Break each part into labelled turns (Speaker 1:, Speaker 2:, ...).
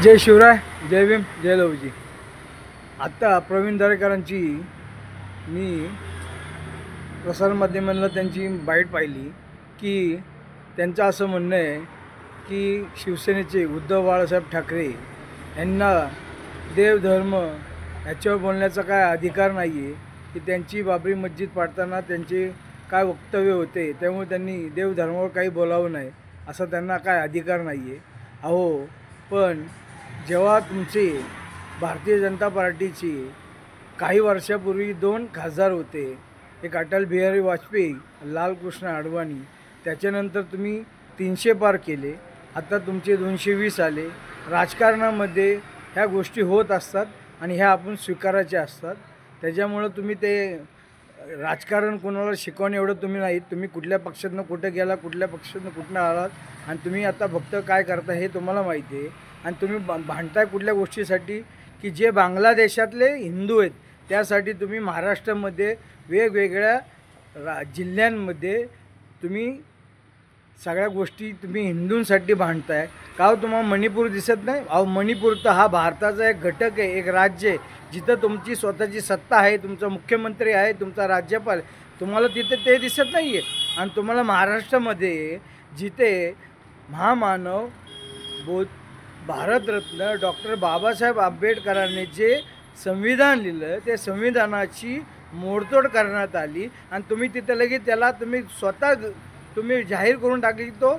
Speaker 1: जय शिवराय, जय भीम, जय लवजी। आत्ता प्रवीण दरेकरांची मी प्रसारमाध्यमांना त्यांची बाईट पाहिली की त्यांचं असं म्हणणं आहे की शिवसेनेचे उद्धव बाळासाहेब ठाकरे यांना देवधर्म ह्याच्यावर बोलण्याचा काय अधिकार नाही आहे, की त्यांची बाबरी मस्जिद पाडताना त्यांचे काय वक्तव्य होते त्यामुळे त्यांनी देवधर्मावर काही बोलावं नाही असा त्यांना काय अधिकार नाही आहे। अहो, पण जेव्हा तुमचे भारतीय जनता पार्टीचे काही वर्षापूर्वी 2 खासदार होते, एक अटल बिहारी वाजपेयी, लालकृष्ण अडवाणी, त्याच्यानंतर तुम्ही 300 पार केले, आता तुमचे 220 आले। राजकारणामध्ये ह्या गोष्टी होत असतात आणि ह्या आपण स्वीकारायच्या असतात। त्याच्यामुळं तुम्ही ते राजकारण कोणाला शिकवणे एवढं तुम्ही नाही, तुम्ही कुठल्या पक्षातनं कुठं गेला, कुठल्या पक्षातनं कुठनं आलात आणि तुम्ही आता फक्त काय करता हे तुम्हाला माहिती आहे। आणि तुम्ही भांडताय कुठल्या गोष्टीसाठी, की जे बांगलादेशातले हिंदू आहेत त्यासाठी तुम्ही महाराष्ट्रामध्ये वेगवेगळ्या जिल्ह्यांमध्ये तुम्ही सगळ्या गोष्टी तुम्ही हिंदूंसाठी भांडताय का? हो, तुम्हाला मणिपूर दिसत नाही? अहो, मणिपूर तर हा भारताचा एक घटक आहे, एक राज्य आहे, जिथं तुमची स्वतःची सत्ता आहे, तुमचा मुख्यमंत्री आहे, तुमचा राज्यपाल, तुम्हाला तिथे ते दिसत नाही आहे। आणि तुम्हाला महाराष्ट्रामध्ये जिथे महामानव भारतरत्न डॉक्टर बाबासाहेब आंबेडकरांनी जे संविधान लिहिलं ते संविधानाची मोडतोड करण्यात आली आणि तुम्ही तिथे लगेच त्याला तुम्ही स्वतः तुम्ही जाहीर करून टाकली की तो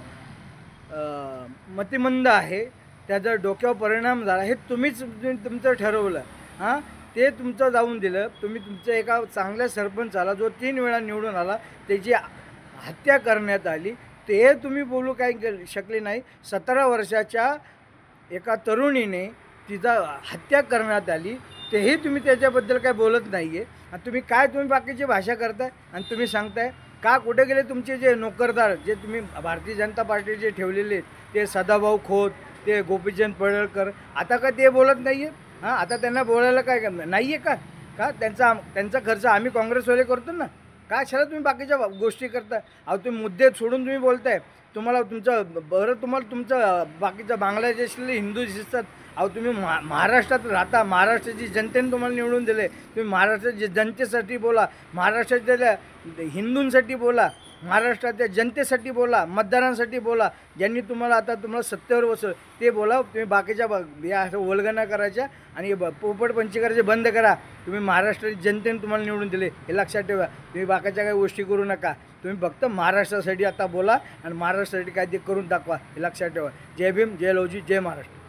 Speaker 1: मतिमंद आहे, त्याचा डोक्यावर परिणाम झाला, हे तुम्हीच तुमचं ठरवलं। हां, ते तुमचं जाऊन दिलं। तुम्ही तुमच्या एका चांगल्या सरपंचाला जो 3 वेळा निवडून आला त्याची हत्या करण्यात आली, ते तुम्ही बोलू काही शकले नाही। 17 वर्षाच्या एका तरुणीने तिचा हत्या करण्यात आली, तेही तुम्ही त्याच्याबद्दल काय बोलत नाही आहे। आणि तुम्ही बाकीची भाषा करताय आणि तुम्ही सांगताय का कुठे गेले तुमचे जे नोकरदार, जे तुम्ही भारतीय जनता पार्टीचे ठेवलेले ते सदाभाऊ खोत, ते गोपीचंद पडळकर, आता का ते बोलत नाही आहे? हां, आता त्यांना बोलायला काय नाही आहे का? का त्यांचा खर्च आम्ही काँग्रेसवाले करतो ना? का अशाला तुम्ही बाकीच्या गोष्टी करता? अहो, तुम्ही मुद्दे सोडून तुम्ही बोलताय, तुम्हाला तुमचं बाकीचं बांगलादेशले हिंदू दिसतात। अहो, तुम्ही महाराष्ट्रात राहता, महाराष्ट्राची जनतेने तुम्हाला निवडून दिले, तुम्ही महाराष्ट्राच्या जनतेसाठी बोला, महाराष्ट्राच्या हिंदूंसाठी बोला, महाराष्ट्राच्या जनतेसाठी बोला, मतदारांसाठी बोला, ज्यांनी तुम्हाला सत्तेवर बसवलं ते बोला। तुम्ही बाकीच्या या वल्गना करायच्या आणि पोपटपंची करायचे बंद करा। तुम्ही महाराष्ट्राची जनतेने तुम्हाला निवडून दिले हे लक्षात ठेवा। तुम्ही बाकीच्या काही गोष्टी करू नका, तुम्ही फक्त महाराष्ट्रासाठी आता बोला आणि महाराष्ट्रासाठी काय ते करून दाखवा, हे लक्षात ठेवा। जय भीम, जय लवजी, जय महाराष्ट्र।